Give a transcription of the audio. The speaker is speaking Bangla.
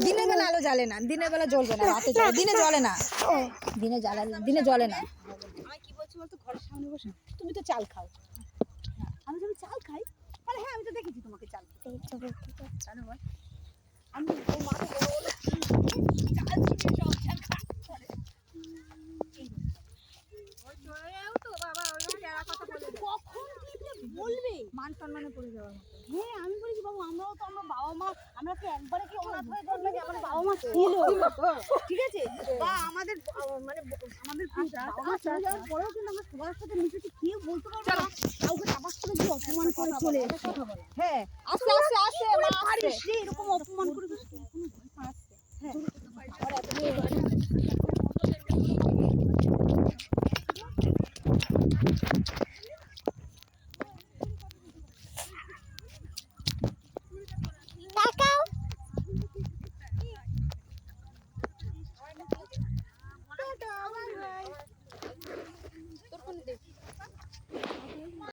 দিনের বেলা আলো জ্বালে না, দিনের বেলা জ্বলবে না, রাতে জ্বলে, দিনে জ্বলে না, দিনে জ্বলে না। আমি কি বলছি বলতো, ঘরের সামনে বসে তুমি তো চাল খাও, আমি যদি চাল খাই তাহলে হ্যাঁ আমি তো দেখেছি তোমাকে চাল তাহলে বল আমি ও মাকে বলে চাল ছিঁড়ে সব চাল খাই কখন কি যে বলবে, মান সম্মানে পড়ে যাওয়ার মতো। হ্যাঁ আমি বলেছি বাবু আমরাও তো আমরা বাবা মা, আমরা কি একবারে কি অনাথ হয়ে জন্মে যে আমার বাবা মা ছিল, ঠিক আছে, বা আমাদের মানে আমাদের বাবা মা চলে যাওয়ার পরেও কিন্তু আমরা সবার সাথে মিশেছি, কেউ বলতে পারবো না কাউকে আবার করে দিয়ে অপমান করে চলে এসে কথা বলে। হ্যাঁ আস্তে আস্তে আস্তে মা পারিস রে এরকম অপমান করে কোনো ভয় পাচ্ছে। হ্যাঁ আর এত